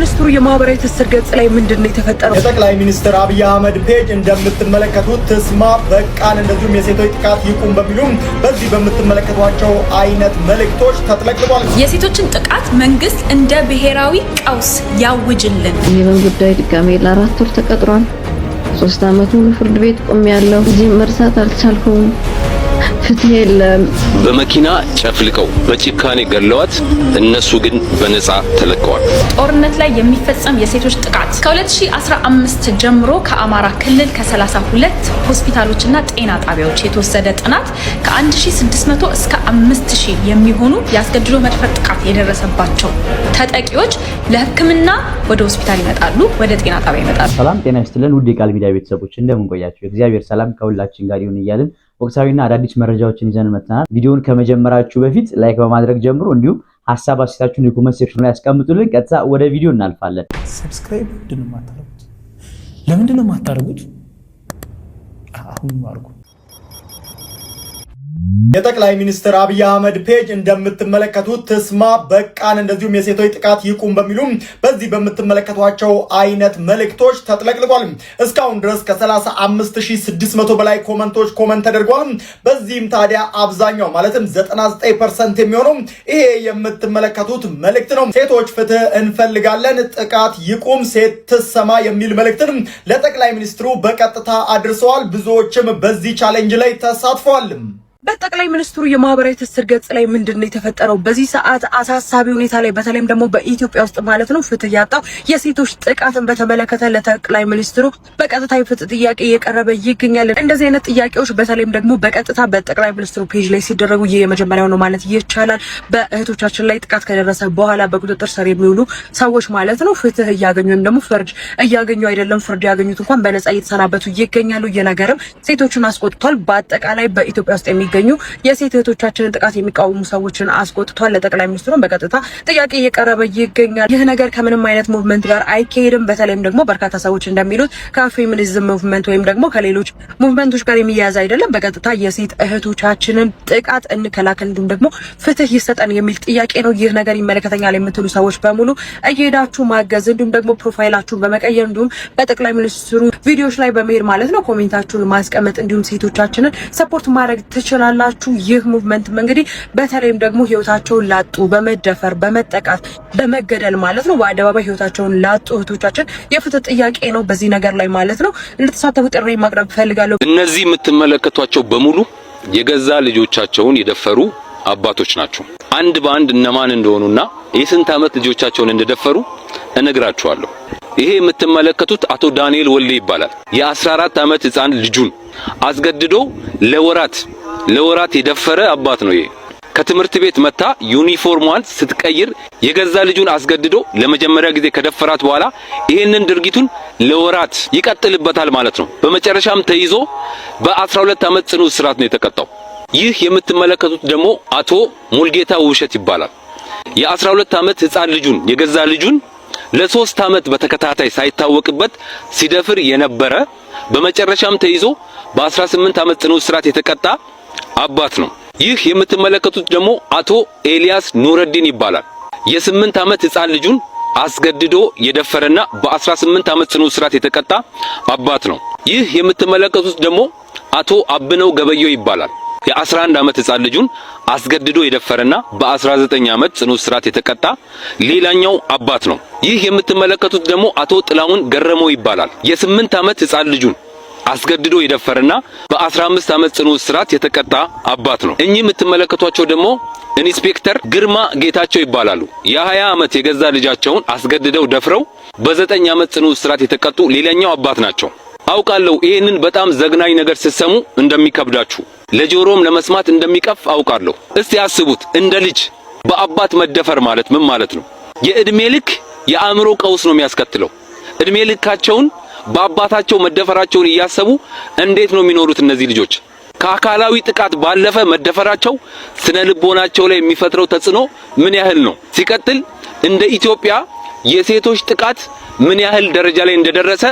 ሚኒስትሩ የማህበራዊ ትስስር ገጽ ላይ ምንድነው የተፈጠረው? የጠቅላይ ሚኒስትር አብይ አህመድ ፔጅ እንደምትመለከቱት ትስማ በቃን እንደዚሁም የሴቶች ጥቃት ይቁም በሚሉ በዚህ በምትመለከቷቸው አይነት መልእክቶች ተጥለቅልቋል። የሴቶችን ጥቃት መንግስት እንደ ብሔራዊ ቀውስ ያውጅልን። ይህን ጉዳይ ድጋሜ ለ4 ወር ተቀጥሯል። 3 አመት ሙሉ ፍርድ ቤት ቆሜያለሁ። እዚህ መርሳት አልቻልኩም። ፍትህ የለም። በመኪና ጨፍልቀው በጭካኔ ገለዋት፣ እነሱ ግን በነፃ ተለቀዋል። ጦርነት ላይ የሚፈጸም የሴቶች ጥቃት ከ2015 ጀምሮ ከአማራ ክልል ከ32 ሆስፒታሎችና ጤና ጣቢያዎች የተወሰደ ጥናት ከ1600 እስከ 5000 የሚሆኑ ያስገድዶ መድፈር ጥቃት የደረሰባቸው ተጠቂዎች ለሕክምና ወደ ሆስፒታል ይመጣሉ፣ ወደ ጤና ጣቢያ ይመጣሉ። ሰላም ጤና ይስጥልን ውድ የቃል ሚዲያ ቤተሰቦች እንደምን ቆያችሁ? እግዚአብሔር ሰላም ከሁላችን ጋር ይሁን እያልን ወቅታዊና አዳዲስ መረጃዎችን ይዘን መጥተናል። ቪዲዮውን ከመጀመራችሁ በፊት ላይክ በማድረግ ጀምሩ። እንዲሁም ሐሳብ አስተያየታችሁን የኮሜንት ሴክሽን ላይ ያስቀምጡልን። ቀጥታ ወደ ቪዲዮ እናልፋለን። ሰብስክራይብ ለምንድን ነው የማታደርጉት? አሁን አድርጉ። የጠቅላይ ሚኒስትር አብይ አህመድ ፔጅ እንደምትመለከቱት ትስማ በቃን እንደዚሁም የሴቶች ጥቃት ይቁም በሚሉ በዚህ በምትመለከቷቸው አይነት መልእክቶች ተጥለቅልቋል። እስካሁን ድረስ ከ35600 በላይ ኮመንቶች ኮመንት ተደርጓል። በዚህም ታዲያ አብዛኛው ማለትም 99% የሚሆነው ይሄ የምትመለከቱት መልእክት ነው። ሴቶች ፍትህ እንፈልጋለን፣ ጥቃት ይቁም፣ ሴት ትሰማ የሚል መልእክትን ለጠቅላይ ሚኒስትሩ በቀጥታ አድርሰዋል። ብዙዎችም በዚህ ቻሌንጅ ላይ ተሳትፈዋል። በጠቅላይ ሚኒስትሩ የማህበራዊ ትስስር ገጽ ላይ ምንድነው የተፈጠረው? በዚህ ሰዓት አሳሳቢ ሁኔታ ላይ በተለይም ደግሞ በኢትዮጵያ ውስጥ ማለት ነው ፍትህ ያጣው የሴቶች ጥቃትን በተመለከተ ለጠቅላይ ሚኒስትሩ በቀጥታ የፍትህ ጥያቄ እየቀረበ ይገኛል። እንደዚህ አይነት ጥያቄዎች በተለይም ደግሞ በቀጥታ በጠቅላይ ሚኒስትሩ ፔጅ ላይ ሲደረጉ ይሄ የመጀመሪያው ነው ማለት ይቻላል። በእህቶቻችን ላይ ጥቃት ከደረሰ በኋላ በቁጥጥር ስር የሚውሉ ሰዎች ማለት ነው ፍትህ እያገኙ ወይም ደግሞ ፍርድ እያገኙ አይደለም፣ ፍርድ ያገኙት እንኳን በነፃ እየተሰናበቱ ይገኛሉ። የነገርም ሴቶችን አስቆጥቷል። በአጠቃላይ በኢትዮጵያ ውስጥ የሚገኙ የሴት እህቶቻችንን ጥቃት የሚቃወሙ ሰዎችን አስቆጥቷል። ለጠቅላይ ሚኒስትሩም በቀጥታ ጥያቄ እየቀረበ ይገኛል። ይህ ነገር ከምንም አይነት ሙቭመንት ጋር አይካሄድም። በተለይም ደግሞ በርካታ ሰዎች እንደሚሉት ከፌሚኒዝም ሙቭመንት ወይም ደግሞ ከሌሎች ሙቭመንቶች ጋር የሚያያዝ አይደለም። በቀጥታ የሴት እህቶቻችንን ጥቃት እንከላከል እንዲሁም ደግሞ ፍትህ ይሰጠን የሚል ጥያቄ ነው። ይህ ነገር ይመለከተኛል የምትሉ ሰዎች በሙሉ እየሄዳችሁ ማገዝ እንዲሁም ደግሞ ፕሮፋይላችሁን በመቀየር እንዲሁም በጠቅላይ ሚኒስትሩ ቪዲዮዎች ላይ በመሄድ ማለት ነው ኮሜንታችሁን ማስቀመጥ እንዲሁም ሴቶቻችንን ሰፖርት ማድረግ ትችላላችሁ። ይህ ሙቭመንት እንግዲህ በተለይም ደግሞ ህይወታቸውን ላጡ በመደፈር በመጠቃት በመገደል ማለት ነው በአደባባይ ህይወታቸውን ላጡ እህቶቻችን የፍትህ ጥያቄ ነው። በዚህ ነገር ላይ ማለት ነው እንድትሳተፉ ጥሪ ማቅረብ ፈልጋለሁ። እነዚህ የምትመለከቷቸው በሙሉ የገዛ ልጆቻቸውን የደፈሩ አባቶች ናቸው። አንድ በአንድ እነማን እንደሆኑና የስንት ዓመት ልጆቻቸውን እንደደፈሩ እነግራችኋለሁ። ይሄ የምትመለከቱት አቶ ዳንኤል ወልዴ ይባላል። የ14 ዓመት ህፃን ልጁን አስገድዶ ለወራት የደፈረ አባት ነው። ይሄ ከትምህርት ቤት መታ ዩኒፎርሟን ስትቀይር የገዛ ልጁን አስገድዶ ለመጀመሪያ ጊዜ ከደፈራት በኋላ ይሄንን ድርጊቱን ለወራት ይቀጥልበታል ማለት ነው። በመጨረሻም ተይዞ በ12 ዓመት ጽኑ እስራት ነው የተቀጣው። ይህ የምትመለከቱት ደግሞ አቶ ሙልጌታ ውብሸት ይባላል። የ12 ዓመት ህፃን ልጁን የገዛ ልጁን ለ3 ዓመት በተከታታይ ሳይታወቅበት ሲደፍር የነበረ በመጨረሻም ተይዞ በ18 ዓመት ጽኑ እስራት የተቀጣ አባት ነው። ይህ የምትመለከቱት ደግሞ አቶ ኤልያስ ኑረዲን ይባላል። የ8 ዓመት ህፃን ልጁን አስገድዶ የደፈረና በ18 ዓመት ጽኑ እስራት የተቀጣ አባት ነው። ይህ የምትመለከቱት ደግሞ አቶ አብነው ገበየው ይባላል። የ11 ዓመት ህፃን ልጁን አስገድዶ የደፈረና በ19 ዓመት ጽኑ እስራት የተቀጣ ሌላኛው አባት ነው። ይህ የምትመለከቱት ደግሞ አቶ ጥላሁን ገረመው ይባላል። የ8 ዓመት ህፃን ልጁን አስገድዶ የደፈረና በ15 ዓመት ጽኑ እስራት የተቀጣ አባት ነው። እኚህ የምትመለከቷቸው ደግሞ ኢንስፔክተር ግርማ ጌታቸው ይባላሉ። የ20 ዓመት የገዛ ልጃቸውን አስገድደው ደፍረው በ9 ዓመት ጽኑ እስራት የተቀጡ ሌላኛው አባት ናቸው። አውቃለሁ ይሄንን በጣም ዘግናኝ ነገር ስትሰሙ እንደሚከብዳችሁ ለጆሮም ለመስማት እንደሚቀፍ አውቃለሁ። እስቲ አስቡት፣ እንደ ልጅ በአባት መደፈር ማለት ምን ማለት ነው? የእድሜ ልክ የአእምሮ ቀውስ ነው የሚያስከትለው። እድሜ ልካቸውን በአባታቸው መደፈራቸውን እያሰቡ እንዴት ነው የሚኖሩት እነዚህ ልጆች? ከአካላዊ ጥቃት ባለፈ መደፈራቸው ስነ ልቦናቸው ላይ የሚፈጥረው ተጽዕኖ ምን ያህል ነው? ሲቀጥል እንደ ኢትዮጵያ የሴቶች ጥቃት ምን ያህል ደረጃ ላይ እንደደረሰ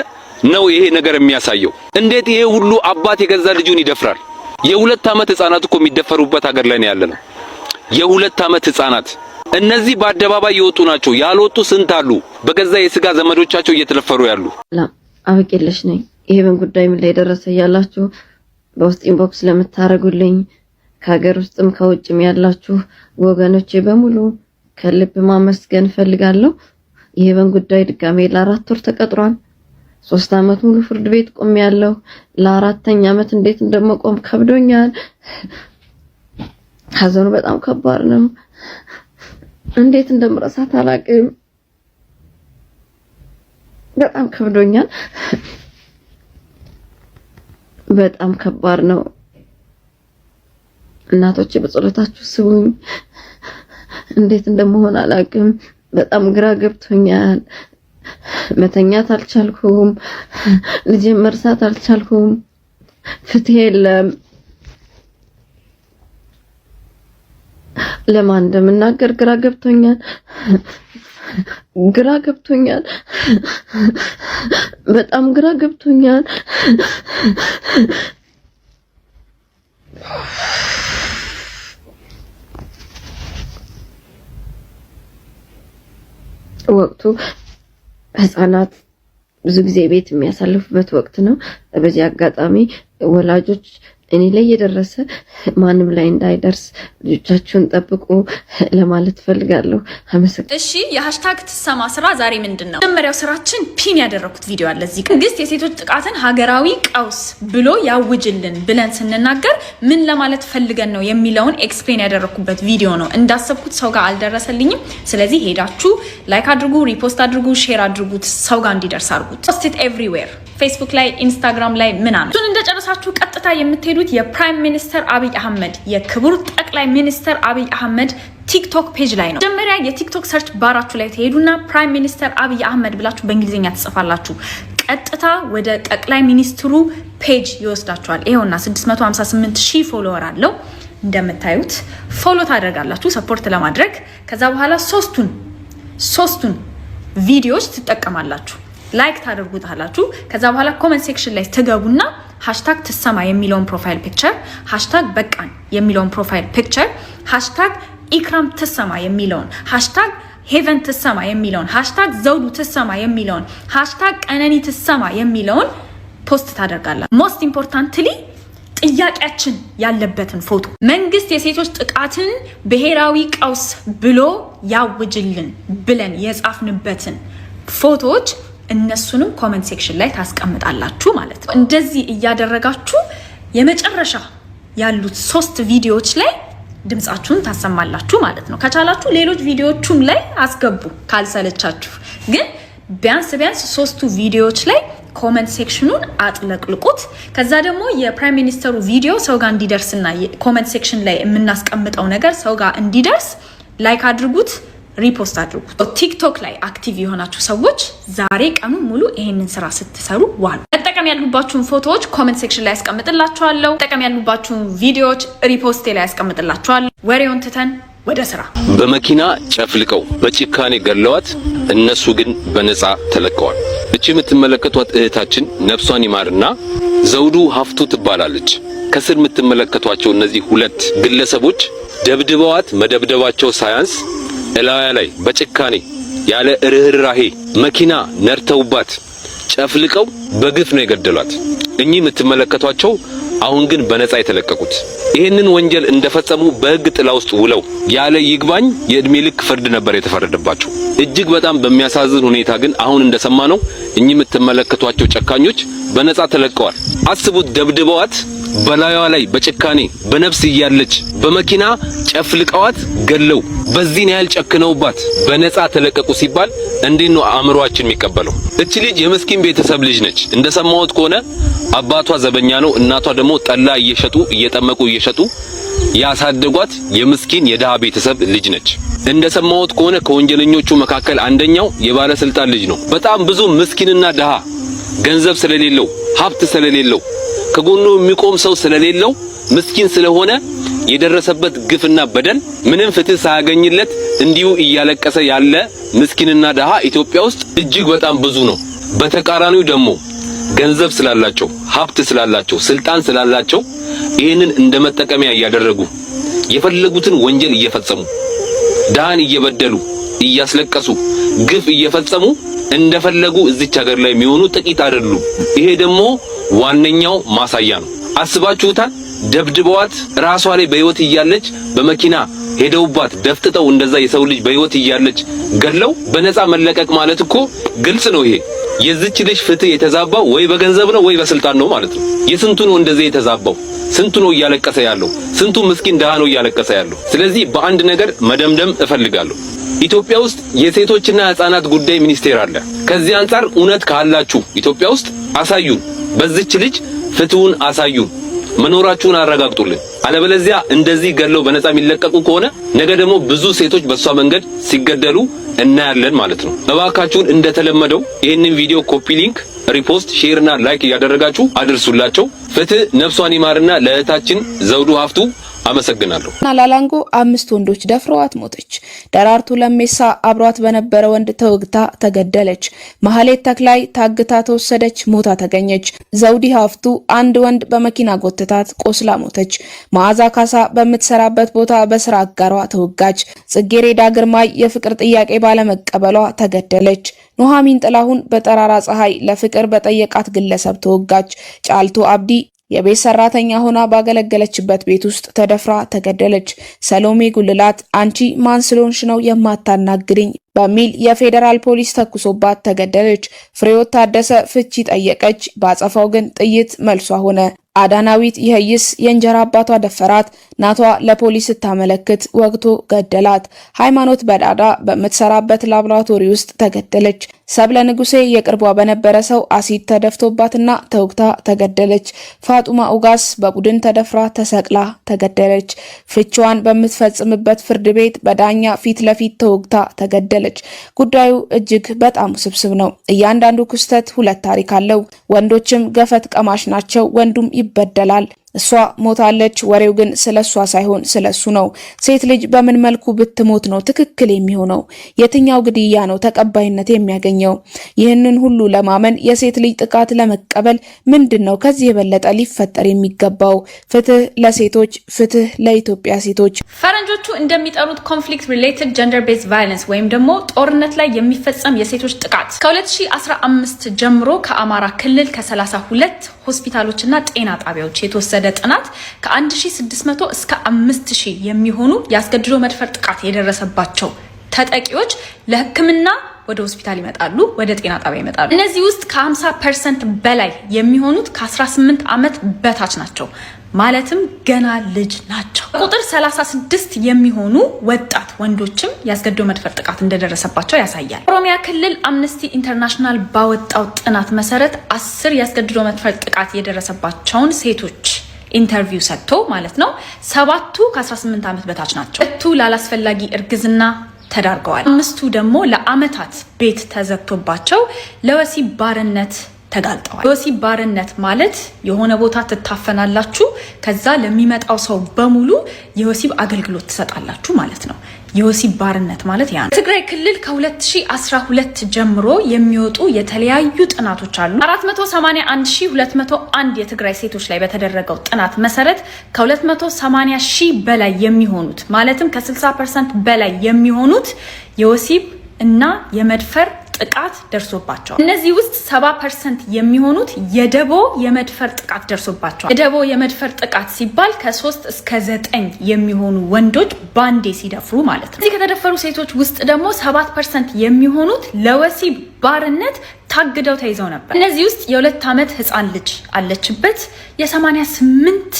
ነው ይሄ ነገር የሚያሳየው። እንዴት ይሄ ሁሉ አባት የገዛ ልጁን ይደፍራል? የ2 ዓመት ህፃናት እኮ የሚደፈሩበት ሀገር ላይ ነው ያለነው። የ2 ዓመት ህፃናት እነዚህ በአደባባይ የወጡ ናቸው። ያልወጡ ስንት አሉ? በገዛ የስጋ ዘመዶቻቸው እየተለፈሩ ያሉ። አበቄለሽ ነኝ። ይሄን ጉዳይ ምን ላይ ደረሰ ያላችሁ በውስጥ ኢንቦክስ ለምታረጉልኝ ከሀገር ውስጥም ከውጭም ያላችሁ ወገኖቼ በሙሉ ከልብ ማመስገን ፈልጋለሁ። ይሄን ጉዳይ ድጋሜ ለ4 ወር ተቀጥሯል። 3 አመት ሙሉ ፍርድ ቤት ቆሜያለሁ። ለ4ኛ አመት እንዴት እንደመቆም ከብዶኛል። ሀዘኑ በጣም ከባድ ነው። እንዴት እንደምረሳት አላቅም። በጣም ከብዶኛል። በጣም ከባድ ነው። እናቶቼ በጸሎታችሁ ስቡኝ። እንዴት እንደምሆን አላቅም። በጣም ግራ ገብቶኛል። መተኛት አልቻልኩም። ልጄን መርሳት አልቻልኩም። ፍትህ የለም። ለማን እንደምናገር ግራ ገብቶኛል። በጣም ግራ ገብቶኛል። ወቅቱ ህፃናት ብዙ ጊዜ ቤት የሚያሳልፉበት ወቅት ነው። በዚህ አጋጣሚ ወላጆች እኔ ላይ የደረሰ ማንም ላይ እንዳይደርስ ልጆቻችሁን ጠብቁ ለማለት ፈልጋለሁ። እሺ የሃሽታግ ትሰማ ስራ ዛሬ ምንድነው? መጀመሪያው ስራችን ፒን ያደረኩት ቪዲዮ አለ እዚህ መንግስት የሴቶች ጥቃትን ሀገራዊ ቀውስ ብሎ ያውጅልን ብለን ስንናገር ምን ለማለት ፈልገን ነው የሚለውን ኤክስፕሌን ያደረኩበት ቪዲዮ ነው። እንዳሰብኩት ሰው ጋር አልደረሰልኝም። ስለዚህ ሄዳችሁ ላይክ አድርጉ፣ ሪፖስት አድርጉ፣ ሼር አድርጉት፣ ሰው ጋር እንዲደርስ አድርጉት። ፖስት ኢት ኤቭሪዌር ፌስቡክ ላይ ኢንስታግራም ላይ ምናምን። እሱን እንደጨረሳችሁ ቀጥታ የምትሄዱት የፕራይም ሚኒስተር አብይ አህመድ የክቡር ጠቅላይ ሚኒስተር አብይ አህመድ ቲክቶክ ፔጅ ላይ ነው። መጀመሪያ የቲክቶክ ሰርች ባራችሁ ላይ ትሄዱና ፕራይም ሚኒስተር አብይ አህመድ ብላችሁ በእንግሊዝኛ ትጽፋላችሁ። ቀጥታ ወደ ጠቅላይ ሚኒስትሩ ፔጅ ይወስዳችኋል። ይሄውና 658,000 ፎሎወር አለው። እንደምታዩት ፎሎ ታደርጋላችሁ ሰፖርት ለማድረግ። ከዛ በኋላ ሶስቱን ቪዲዮዎች ትጠቀማላችሁ። ላይክ ታደርጉታላችሁ። ከዛ በኋላ ኮሜንት ሴክሽን ላይ ትገቡና ሃሽታግ ትሰማ የሚለውን ፕሮፋይል ፒክቸር፣ ሃሽታግ በቃን የሚለውን ፕሮፋይል ፒክቸር፣ ሃሽታግ ኢክራም ትሰማ የሚለውን፣ ሃሽታግ ሄቨን ትሰማ የሚለውን፣ ሃሽታግ ዘውዱ ትሰማ የሚለውን፣ ሃሽታግ ቀነኒ ትሰማ የሚለውን ፖስት ታደርጋላችሁ። ሞስት ኢምፖርታንትሊ ጥያቄያችን ያለበትን ፎቶ መንግስት የሴቶች ጥቃትን ብሔራዊ ቀውስ ብሎ ያውጅልን ብለን የጻፍንበትን ፎቶዎች እነሱንም ኮሜንት ሴክሽን ላይ ታስቀምጣላችሁ ማለት ነው። እንደዚህ እያደረጋችሁ የመጨረሻ ያሉት 3 ቪዲዮዎች ላይ ድምጻችሁን ታሰማላችሁ ማለት ነው። ከቻላችሁ ሌሎች ቪዲዮዎቹም ላይ አስገቡ ካልሰለቻችሁ። ግን ቢያንስ 3ቱ ቪዲዮዎች ላይ ኮሜንት ሴክሽኑን አጥለቅልቁት። ከዛ ደግሞ የፕራይም ሚኒስተሩ ቪዲዮ ሰው ጋር እንዲደርስና ኮሜንት ሴክሽን ላይ የምናስቀምጠው ነገር ሰው ጋር እንዲደርስ ላይክ አድርጉት፣ ሪፖስት አድርጉት። ቲክቶክ ላይ አክቲቭ የሆናችሁ ሰዎች ዛሬ ቀኑ ሙሉ ይሄንን ስራ ስትሰሩ ዋሉ። መጠቀም ያሉባችሁን ፎቶዎች ኮሜንት ሴክሽን ላይ ያስቀምጥላችኋለሁ። መጠቀም ያሉባችሁን ቪዲዮዎች ሪፖስቴ ላይ ያስቀምጥላችኋለሁ። ወሬውን ትተን ወደ ስራ። በመኪና ጨፍልቀው በጭካኔ ገለዋት፣ እነሱ ግን በነፃ ተለቀዋል። እቺ የምትመለከቷት እህታችን ነፍሷን ይማርና ዘውዱ ሀፍቱ ትባላለች። ከስር የምትመለከቷቸው እነዚህ 2 ግለሰቦች ደብድበዋት መደብደባቸው ሳያንስ እላያ ላይ በጭካኔ ያለ ርህራሄ መኪና ነርተውባት ጨፍልቀው በግፍ ነው የገደሏት። እኚህ የምትመለከቷቸው አሁን ግን በነፃ የተለቀቁት ይህንን ወንጀል እንደፈጸሙ በሕግ ጥላ ውስጥ ውለው ያለ ይግባኝ የእድሜ ልክ ፍርድ ነበር የተፈረደባቸው። እጅግ በጣም በሚያሳዝን ሁኔታ ግን አሁን እንደሰማነው እኚህ የምትመለከቷቸው ጨካኞች በነፃ ተለቀዋል። አስቡት፣ ደብድበዋት በላዩዋ ላይ በጭካኔ በነፍስ እያለች በመኪና ጨፍልቀዋት ገለው በዚህን ያህል ጨክነውባት በነፃ ተለቀቁ ሲባል እንዴት ነው አእምሮአችን የሚቀበለው? እቺ ልጅ የምስኪን ቤተሰብ ልጅ ነች። እንደሰማሁት ከሆነ አባቷ ዘበኛ ነው፣ እናቷ ደግሞ ጠላ እየጠመቁ እየሸጡ ያሳደጓት የምስኪን የደሃ ቤተሰብ ልጅ ነች። እንደሰማሁት ከሆነ ከወንጀለኞቹ መካከል አንደኛው የባለስልጣን ልጅ ነው። በጣም ብዙ ምስኪንና ደሃ ገንዘብ ስለሌለው ሀብት ስለሌለው ከጎኑ የሚቆም ሰው ስለሌለው ምስኪን ስለሆነ የደረሰበት ግፍና በደል ምንም ፍትህ ሳያገኝለት እንዲሁ እያለቀሰ ያለ ምስኪንና ደሃ ኢትዮጵያ ውስጥ እጅግ በጣም ብዙ ነው። በተቃራኒው ደግሞ ገንዘብ ስላላቸው ሀብት ስላላቸው ስልጣን ስላላቸው ይህንን እንደ መጠቀሚያ እያደረጉ የፈለጉትን ወንጀል እየፈጸሙ ዳን እየበደሉ እያስለቀሱ ግፍ እየፈጸሙ እንደፈለጉ እዚች ሀገር ላይ የሚሆኑ ጥቂት አይደሉም። ይሄ ደግሞ ዋነኛው ማሳያ ነው። አስባችሁታል? ደብድበዋት ራሷ ላይ በህይወት እያለች በመኪና ሄደውባት ደፍጥጠው እንደዛ የሰው ልጅ በህይወት እያለች ገለው በነፃ መለቀቅ ማለት እኮ ግልጽ ነው። ይሄ የዚች ልጅ ፍትህ የተዛባው ወይ በገንዘብ ነው ወይ በስልጣን ነው ማለት ነው። የስንቱ ነው እንደዚህ የተዛባው? ስንቱ ነው እያለቀሰ ያለው? ስንቱ ምስኪን ደሃ ነው እያለቀሰ ያለው? ስለዚህ በአንድ ነገር መደምደም እፈልጋለሁ። ኢትዮጵያ ውስጥ የሴቶችና ህፃናት ጉዳይ ሚኒስቴር አለ። ከዚህ አንፃር እውነት ካላችሁ ኢትዮጵያ ውስጥ አሳዩን፣ በዚች ልጅ ፍትሁን አሳዩን፣ መኖራችሁን አረጋግጡልን። አለበለዚያ እንደዚህ ገለው በነፃ የሚለቀቁ ከሆነ ነገ ደግሞ ብዙ ሴቶች በሷ መንገድ ሲገደሉ እናያለን ማለት ነው። እባካችሁን እንደተለመደው ይህንን ቪዲዮ ኮፒ ሊንክ፣ ሪፖስት፣ ሼር እና ላይክ እያደረጋችሁ አድርሱላቸው። ፍትህ ነፍሷን ይማርና ለእህታችን ዘውዱ ሀፍቱ አመሰግናለሁ። ላላንጎ 5 ወንዶች ደፍረዋት ሞተች። ደራርቱ ለሜሳ አብሯት በነበረ ወንድ ተወግታ ተገደለች። ማህሌት ተክላይ ታግታ ተወሰደች፣ ሞታ ተገኘች። ዘውዲ ሀፍቱ አንድ ወንድ በመኪና ጎትታት ቆስላ ሞተች። መዓዛ ካሳ በምትሰራበት ቦታ በስራ አጋሯ ተወጋች። ጽጌሬዳ ግርማይ የፍቅር ጥያቄ ባለመቀበሏ ተገደለች። ኑሐሚን ጥላሁን በጠራራ ፀሐይ ለፍቅር በጠየቃት ግለሰብ ተወጋች። ጫልቱ አብዲ የቤት ሰራተኛ ሆና ባገለገለችበት ቤት ውስጥ ተደፍራ ተገደለች። ሰሎሜ ጉልላት አንቺ ማን ስለሆንሽ ነው የማታናግሪኝ በሚል የፌዴራል ፖሊስ ተኩሶባት ተገደለች። ፍሬዎት ታደሰ ፍቺ ጠየቀች፣ ባጸፋው ግን ጥይት መልሷ ሆነ። አዳናዊት ይህይስ የእንጀራ አባቷ ደፈራት፣ ናቷ ለፖሊስ ስታመለክት ወግቶ ገደላት። ሃይማኖት በዳዳ በምትሰራበት ላብራቶሪ ውስጥ ተገደለች። ሰብለ ንጉሴ የቅርቧ በነበረ ሰው አሲድ ተደፍቶባትና ተወግታ ተገደለች። ፋጡማ ኡጋስ በቡድን ተደፍራ ተሰቅላ ተገደለች። ፍቺዋን በምትፈጽምበት ፍርድ ቤት በዳኛ ፊት ለፊት ተወግታ ተገደለች። ጉዳዩ እጅግ በጣም ውስብስብ ነው። እያንዳንዱ ክስተት ሁለት ታሪክ አለው። ወንዶችም ገፈት ቀማሽ ናቸው። ወንዱም ይበደላል። እሷ ሞታለች። ወሬው ግን ስለሷ ሳይሆን ስለሱ ነው። ሴት ልጅ በምን መልኩ ብትሞት ነው ትክክል የሚሆነው? የትኛው ግድያ ነው ተቀባይነት የሚያገኘው? ይህንን ሁሉ ለማመን የሴት ልጅ ጥቃት ለመቀበል ምንድነው ከዚህ የበለጠ ሊፈጠር የሚገባው? ፍትህ ለሴቶች፣ ፍትህ ለኢትዮጵያ ሴቶች። ፈረንጆቹ እንደሚጠሩት ኮንፍሊክት ሪሌትድ ጀንደር ቤዝድ ቫዮለንስ ወይም ደግሞ ጦርነት ላይ የሚፈጸም የሴቶች ጥቃት ከ2015 ጀምሮ ከአማራ ክልል ከ32 ሆስፒታሎችና ጤና ጣቢያዎች የተወሰደ ጥናት ከ1600 እስከ 5000 የሚሆኑ ያስገድዶ መድፈር ጥቃት የደረሰባቸው ተጠቂዎች ለሕክምና ወደ ሆስፒታል ይመጣሉ፣ ወደ ጤና ጣቢያ ይመጣሉ። እነዚህ ውስጥ ከ50% በላይ የሚሆኑት ከ18 ዓመት በታች ናቸው። ማለትም ገና ልጅ ናቸው። ቁጥር 36 የሚሆኑ ወጣት ወንዶችም ያስገድዶ መድፈር ጥቃት እንደደረሰባቸው ያሳያል። ኦሮሚያ ክልል አምነስቲ ኢንተርናሽናል ባወጣው ጥናት መሰረት 10 ያስገድዶ መድፈር ጥቃት የደረሰባቸውን ሴቶች ኢንተርቪው ሰጥቶ ማለት ነው 7ቱ ከ18 ዓመት በታች ናቸው። 2ቱ ላላስፈላጊ እርግዝና ተዳርገዋል። 5ቱ ደግሞ ለአመታት ቤት ተዘግቶባቸው ለወሲብ ባርነት ተጋልጠዋል። የወሲብ ባርነት ማለት የሆነ ቦታ ትታፈናላችሁ፣ ከዛ ለሚመጣው ሰው በሙሉ የወሲብ አገልግሎት ትሰጣላችሁ ማለት ነው። የወሲብ ባርነት ማለት ያ ነው። ትግራይ ክልል ከ2012 ጀምሮ የሚወጡ የተለያዩ ጥናቶች አሉ። 481201 የትግራይ ሴቶች ላይ በተደረገው ጥናት መሰረት ከ280 ሺህ በላይ የሚሆኑት ማለትም ከ60% በላይ የሚሆኑት የወሲብ እና የመድፈር ጥቃት ደርሶባቸዋል። እነዚህ ውስጥ 70% የሚሆኑት የደቦ የመድፈር ጥቃት ደርሶባቸዋል። የደቦ የመድፈር ጥቃት ሲባል ከ3 እስከ 9 የሚሆኑ ወንዶች ባንዴ ሲደፍሩ ማለት ነው። እዚህ ከተደፈሩ ሴቶች ውስጥ ደግሞ 7% የሚሆኑት ለወሲብ ባርነት ታግደው ተይዘው ነበር። እነዚህ ውስጥ የ2 ዓመት ህፃን ልጅ አለችበት። የ88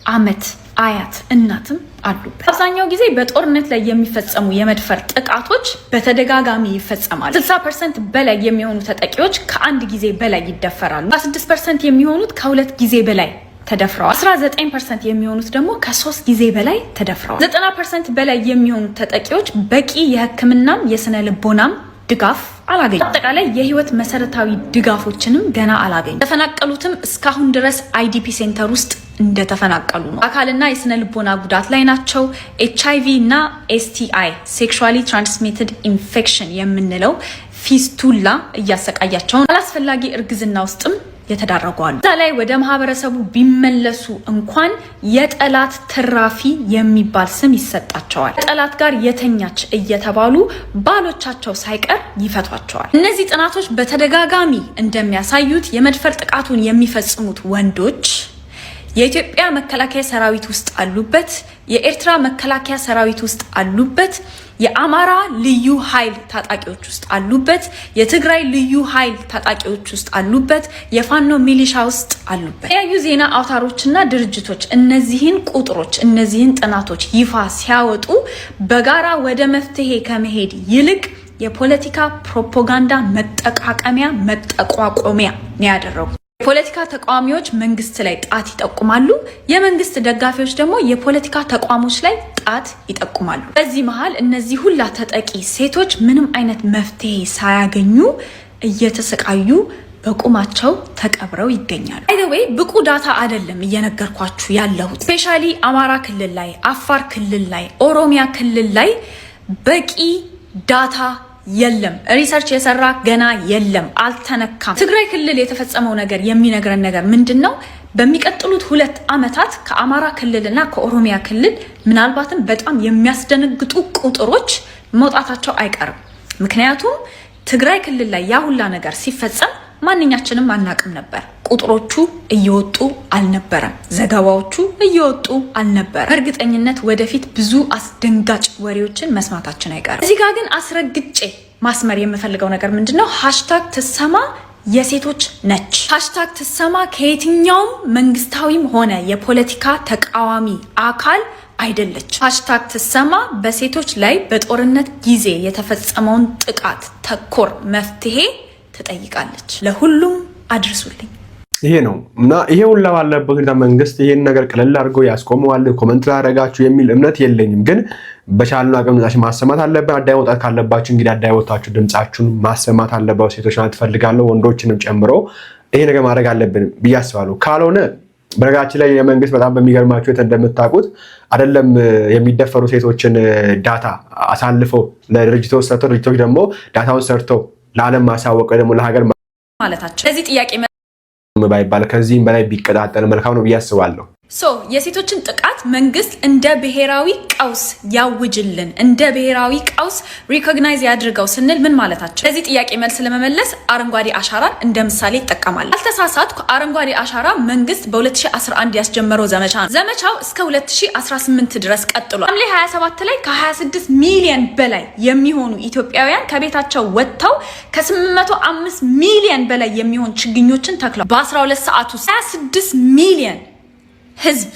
ዓመት አያት እናትም አሉበት። አብዛኛው ጊዜ በጦርነት ላይ የሚፈጸሙ የመድፈር ጥቃቶች በተደጋጋሚ ይፈጸማሉ። 60% በላይ የሚሆኑ ተጠቂዎች ከአንድ ጊዜ በላይ ይደፈራሉ። 16% የሚሆኑት ከ2 ጊዜ በላይ ተደፍረዋል። 19% የሚሆኑት ደግሞ ከ3 ጊዜ በላይ ተደፍረዋል። 90% በላይ የሚሆኑት ተጠቂዎች በቂ የሕክምናም የስነ ልቦናም ድጋፍ አላገኙም። አጠቃላይ የህይወት መሰረታዊ ድጋፎችንም ገና አላገኙም። ተፈናቀሉትም እስካሁን ድረስ አይዲፒ ሴንተር ውስጥ እንደተፈናቀሉ ነው። አካልና የስነ ልቦና ጉዳት ላይ ናቸው። HIV እና STI ሴክሹዋሊ ትራንስሚትድ ኢንፌክሽን የምንለው ፊስቱላ እያሰቃያቸው፣ አላስፈላጊ እርግዝና ውስጥም የተዳረጉ አሉ። እዛ ላይ ወደ ማህበረሰቡ ቢመለሱ እንኳን የጠላት ትራፊ የሚባል ስም ይሰጣቸዋል። ጠላት ጋር የተኛች እየተባሉ ባሎቻቸው ሳይቀር ይፈቷቸዋል። እነዚህ ጥናቶች በተደጋጋሚ እንደሚያሳዩት የመድፈር ጥቃቱን የሚፈጽሙት ወንዶች የኢትዮጵያ መከላከያ ሰራዊት ውስጥ አሉበት፣ የኤርትራ መከላከያ ሰራዊት ውስጥ አሉበት፣ የአማራ ልዩ ኃይል ታጣቂዎች ውስጥ አሉበት፣ የትግራይ ልዩ ኃይል ታጣቂዎች ውስጥ አሉበት፣ የፋኖ ሚሊሻ ውስጥ አሉበት። የተለያዩ ዜና አውታሮችና ድርጅቶች እነዚህን ቁጥሮች እነዚህን ጥናቶች ይፋ ሲያወጡ በጋራ ወደ መፍትሄ ከመሄድ ይልቅ የፖለቲካ ፕሮፓጋንዳ መጠቃቀሚያ መጠቋቆሚያ ነው ያደረጉ። የፖለቲካ ተቃዋሚዎች መንግስት ላይ ጣት ይጠቁማሉ። የመንግስት ደጋፊዎች ደግሞ የፖለቲካ ተቋሞች ላይ ጣት ይጠቁማሉ። በዚህ መሃል እነዚህ ሁላ ተጠቂ ሴቶች ምንም አይነት መፍትሄ ሳያገኙ እየተሰቃዩ በቁማቸው ተቀብረው ይገኛሉ። ባይዘዌይ ብቁ ዳታ አይደለም እየነገርኳችሁ ያለሁት። ስፔሻሊ አማራ ክልል ላይ፣ አፋር ክልል ላይ፣ ኦሮሚያ ክልል ላይ በቂ ዳታ የለም። ሪሰርች የሰራ ገና የለም፣ አልተነካም። ትግራይ ክልል የተፈጸመው ነገር የሚነግረን ነገር ምንድነው? በሚቀጥሉት 2 ዓመታት ከአማራ ክልልና ከኦሮሚያ ክልል ምናልባትም በጣም የሚያስደነግጡ ቁጥሮች መውጣታቸው አይቀርም። ምክንያቱም ትግራይ ክልል ላይ ያ ሁላ ነገር ሲፈጸም ማንኛችንም አናቅም ነበር። ቁጥሮቹ እየወጡ አልነበረም፣ ዘገባዎቹ እየወጡ አልነበረም። በእርግጠኝነት ወደፊት ብዙ አስደንጋጭ ወሬዎችን መስማታችን አይቀርም። እዚህ ጋር ግን አስረግጬ ማስመር የምፈልገው ነገር ምንድነው? ሃሽታግ ትሰማ የሴቶች ነች። ሃሽታግ ትሰማ ከየትኛውም መንግስታዊም ሆነ የፖለቲካ ተቃዋሚ አካል አይደለች። ሃሽታግ ትሰማ በሴቶች ላይ በጦርነት ጊዜ የተፈጸመውን ጥቃት ተኮር መፍትሄ ትጠይቃለች። ለሁሉም አድርሱልኝ። ይሄ ነው እና ይሄ ሁላ ባለበት ሁኔታ መንግስት ይሄን ነገር ቀለል አድርጎ ያስቆመዋል ኮሜንት ላደረጋችሁ የሚል እምነት የለኝም። ግን በቻልነው አቅም ድምጻችሁን ማሰማት አለብን። አዳይ ወጣት ካለባችሁ እንግዲህ አዳይ ወጣችሁ ድምጻችሁን ማሰማት አለባችሁ። ሴቶች ማለት ፈልጋለሁ ወንዶችንም ጨምሮ ይሄ ነገር ማድረግ አለብን ብዬ አስባለሁ። ካልሆነ በነገራችን ላይ የመንግስት በጣም በሚገርማችሁ እንደምታውቁት አይደለም የሚደፈሩ ሴቶችን ዳታ አሳልፈው ለድርጅቶች ሰርተው ድርጅቶች ደግሞ ዳታውን ሰርተው ለዓለም ማሳወቅ ደግሞ ለሀገር ማለታቸው ለዚህ ጥያቄ ባይባል ከዚህም በላይ ቢቀጣጠል መልካም ነው ብዬ አስባለሁ። የሴቶችን ጥቃት መንግስት እንደ ብሔራዊ ቀውስ ያውጅልን፣ እንደ ብሔራዊ ቀውስ ሪኮግናይዝ ያድርገው ስንል ምን ማለታቸው? ለዚህ ጥያቄ መልስ ለመመለስ አረንጓዴ አሻራን እንደ ምሳሌ ይጠቀማል። አልተሳሳትኩ። አረንጓዴ አሻራ መንግስት በ2011 ያስጀመረው ዘመቻ ነው። ዘመቻው እስከ 2018 ድረስ ቀጥሏል። ሐምሌ 27 ላይ ከ26 ሚሊዮን በላይ የሚሆኑ ኢትዮጵያውያን ከቤታቸው ወጥተው ከ805 ሚሊዮን በላይ የሚሆን ችግኞችን ተክለዋል። በ12 ሰዓት ውስጥ 26 ሚሊዮን ህዝብ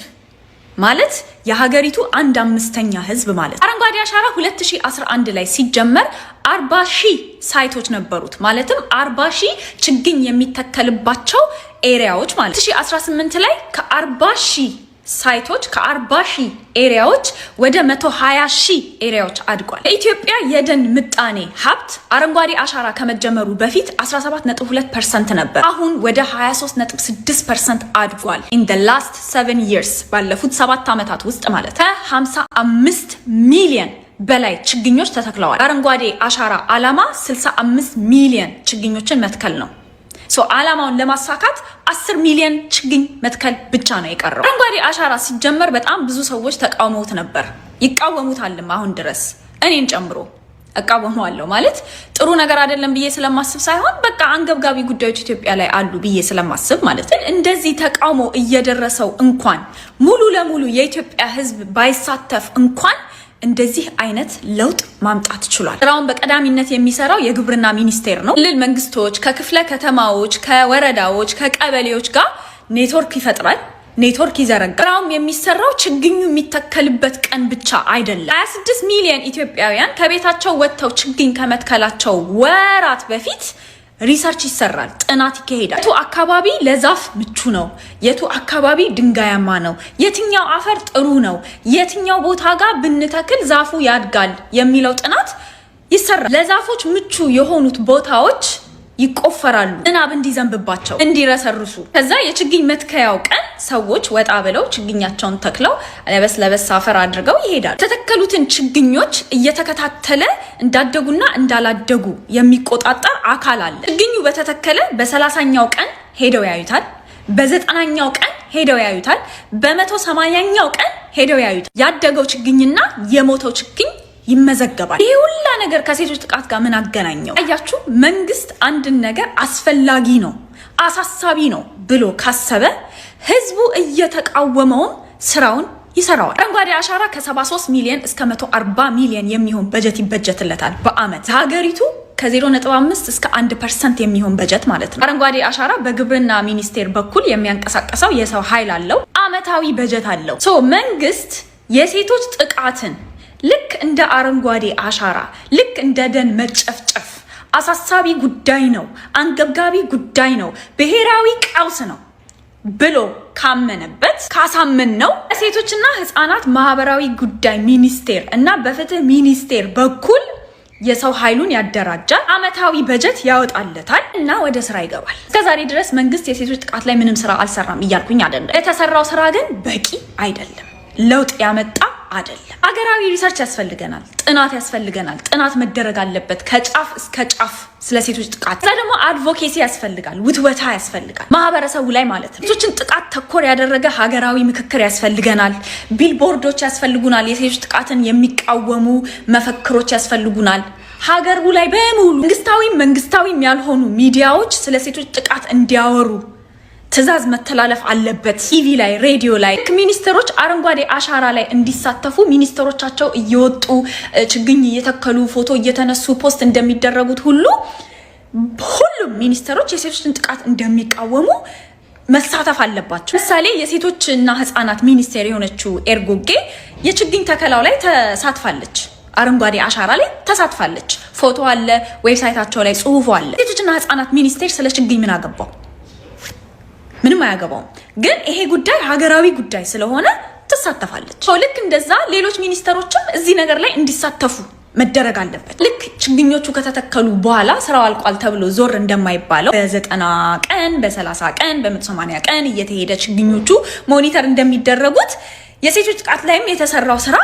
ማለት የሀገሪቱ 1/5 ህዝብ ማለት። አረንጓዴ አሻራ 2011 ላይ ሲጀመር 40,000 ሳይቶች ነበሩት። ማለትም 40,000 ችግኝ የሚተከልባቸው ኤሪያዎች ማለት። 2018 ላይ ከ40,000 ሳይቶች ከ40,000 ኤሪያዎች ወደ 120,000 ኤሪያዎች አድጓል። የኢትዮጵያ የደን ምጣኔ ሀብት አረንጓዴ አሻራ ከመጀመሩ በፊት 17.2% ነበር። አሁን ወደ 23.6% አድጓል። in the last 7 years ባለፉት 7 ዓመታት ውስጥ ማለት ከ55 ሚሊዮን በላይ ችግኞች ተተክለዋል። አረንጓዴ አሻራ ዓላማ 65 ሚሊዮን ችግኞችን መትከል ነው። ዓላማውን ለማሳካት 10 ሚሊዮን ችግኝ መትከል ብቻ ነው የቀረው። አረንጓዴ አሻራ ሲጀመር በጣም ብዙ ሰዎች ተቃውመውት ነበር፣ ይቃወሙታልም አሁን ድረስ እኔን ጨምሮ እቃወመዋለሁ። ማለት ጥሩ ነገር አይደለም ብዬ ስለማስብ ሳይሆን በቃ አንገብጋቢ ጉዳዮች ኢትዮጵያ ላይ አሉ ብዬ ስለማስብ ማለት ነው። እንደዚህ ተቃውሞ እየደረሰው እንኳን ሙሉ ለሙሉ የኢትዮጵያ ሕዝብ ባይሳተፍ እንኳን እንደዚህ አይነት ለውጥ ማምጣት ችሏል። ስራውን በቀዳሚነት የሚሰራው የግብርና ሚኒስቴር ነው። ክልል መንግስቶች ከክፍለ ከተማዎች፣ ከወረዳዎች፣ ከቀበሌዎች ጋር ኔትወርክ ይፈጥራል፣ ኔትወርክ ይዘረጋል። ስራውም የሚሰራው ችግኙ የሚተከልበት ቀን ብቻ አይደለም። 26 ሚሊዮን ኢትዮጵያውያን ከቤታቸው ወጥተው ችግኝ ከመትከላቸው ወራት በፊት ሪሰርች ይሰራል፣ ጥናት ይካሄዳል። የቱ አካባቢ ለዛፍ ምቹ ነው፣ የቱ አካባቢ ድንጋያማ ነው፣ የትኛው አፈር ጥሩ ነው፣ የትኛው ቦታ ጋር ብንተክል ዛፉ ያድጋል የሚለው ጥናት ይሰራል። ለዛፎች ምቹ የሆኑት ቦታዎች ይቆፈራሉ፣ ዝናብ እንዲዘንብባቸው፣ እንዲረሰርሱ። ከዛ የችግኝ መትከያው ቀን ሰዎች ወጣ ብለው ችግኛቸውን ተክለው ለበስ አፈር አድርገው ይሄዳሉ። የተተከሉትን ችግኞች እየተከታተለ እንዳደጉና እንዳላደጉ የሚቆጣጠር አካል አለ። ችግኙ በተተከለ በ30ኛው ቀን ሄደው ያዩታል። በ90ኛው ቀን ሄደው ያዩታል። በ180ኛው ቀን ሄደው ያዩታል። ያደገው ችግኝና የሞተው ችግኝ ይመዘገባል። ይሄ ሁላ ነገር ከሴቶች ጥቃት ጋር ምን አገናኘው? አያችሁ፣ መንግስት አንድን ነገር አስፈላጊ ነው አሳሳቢ ነው ብሎ ካሰበ ህዝቡ እየተቃወመው ስራውን ይሰራዋል። አረንጓዴ አሻራ ከ73 ሚሊዮን እስከ 140 ሚሊዮን የሚሆን በጀት ይበጀትለታል በአመት ሀገሪቱ ከ0.5 እስከ 1% የሚሆን በጀት ማለት ነው። አረንጓዴ አሻራ በግብርና ሚኒስቴር በኩል የሚያንቀሳቀሰው የሰው ኃይል አለው፣ አመታዊ በጀት አለው። መንግስት የሴቶች ጥቃትን ልክ እንደ አረንጓዴ አሻራ ልክ እንደ ደን መጨፍጨፍ አሳሳቢ ጉዳይ ነው፣ አንገብጋቢ ጉዳይ ነው፣ ብሔራዊ ቀውስ ነው ብሎ ካመነበት ካሳመን ነው ሴቶችና ህፃናት ማህበራዊ ጉዳይ ሚኒስቴር እና በፍትህ ሚኒስቴር በኩል የሰው ኃይሉን ያደራጃል፣ አመታዊ በጀት ያወጣለታል እና ወደ ስራ ይገባል። እስከዛሬ ድረስ መንግስት የሴቶች ጥቃት ላይ ምንም ስራ አልሰራም እያልኩኝ አይደለም። የተሰራው ስራ ግን በቂ አይደለም፣ ለውጥ ያመጣ አይደለም። ሀገራዊ ሪሰርች ያስፈልገናል፣ ጥናት ያስፈልገናል። ጥናት መደረግ አለበት ከጫፍ እስከ ጫፍ ስለ ሴቶች ጥቃት። እዛ ደግሞ አድቮኬሲ ያስፈልጋል፣ ውትወታ ያስፈልጋል ማህበረሰቡ ላይ ማለት ነው። ሴቶችን ጥቃት ተኮር ያደረገ ሀገራዊ ምክክር ያስፈልገናል። ቢልቦርዶች ያስፈልጉናል፣ የሴቶች ጥቃትን የሚቃወሙ መፈክሮች ያስፈልጉናል። ሀገሩ ላይ በሙሉ መንግስታዊም ያልሆኑ ሚዲያዎች ስለ ሴቶች ጥቃት እንዲያወሩ ትዕዛዝ መተላለፍ አለበት። ቲቪ ላይ፣ ሬዲዮ ላይ ሚኒስትሮች አረንጓዴ አሻራ ላይ እንዲሳተፉ ሚኒስትሮቻቸው እየወጡ ችግኝ እየተከሉ ፎቶ እየተነሱ ፖስት እንደሚደረጉት ሁሉ ሁሉም ሚኒስትሮች የሴቶችን ጥቃት እንደሚቃወሙ መሳተፍ አለባቸው። ምሳሌ የሴቶችና ህፃናት ሚኒስቴር የሆነችው ኤርጎጌ የችግኝ ተከላው ላይ ተሳትፋለች። አረንጓዴ አሻራ ላይ ተሳትፋለች። ፎቶ አለ፣ ዌብሳይታቸው ላይ ጽሁፉ አለ። ሴቶችና ህፃናት ሚኒስቴር ስለ ችግኝ ምን አገባው? ምንም አያገባውም። ግን ይሄ ጉዳይ ሀገራዊ ጉዳይ ስለሆነ ትሳተፋለች። ልክ እንደዛ ሌሎች ሚኒስተሮችም እዚህ ነገር ላይ እንዲሳተፉ መደረግ አለበት። ልክ ችግኞቹ ከተተከሉ በኋላ ስራው አልቋል ተብሎ ዞር እንደማይባለው በ90 ቀን፣ በ30 ቀን፣ በ180 ቀን እየተሄደ ችግኞቹ ሞኒተር እንደሚደረጉት የሴቶች ጥቃት ላይም የተሰራው ስራ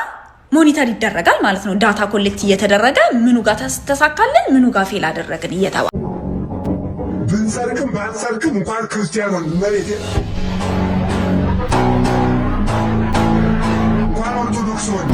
ሞኒተር ይደረጋል ማለት ነው። ዳታ ኮሌክት እየተደረገ ምኑ ጋር ተሳካልን፣ ምኑ ጋር ፌል አደረግን እየተባለ ብንሰርቅም ባንሰርቅም እንኳን ክርስቲያን ሆን መሬት እንኳን ኦርቶዶክስ ሆን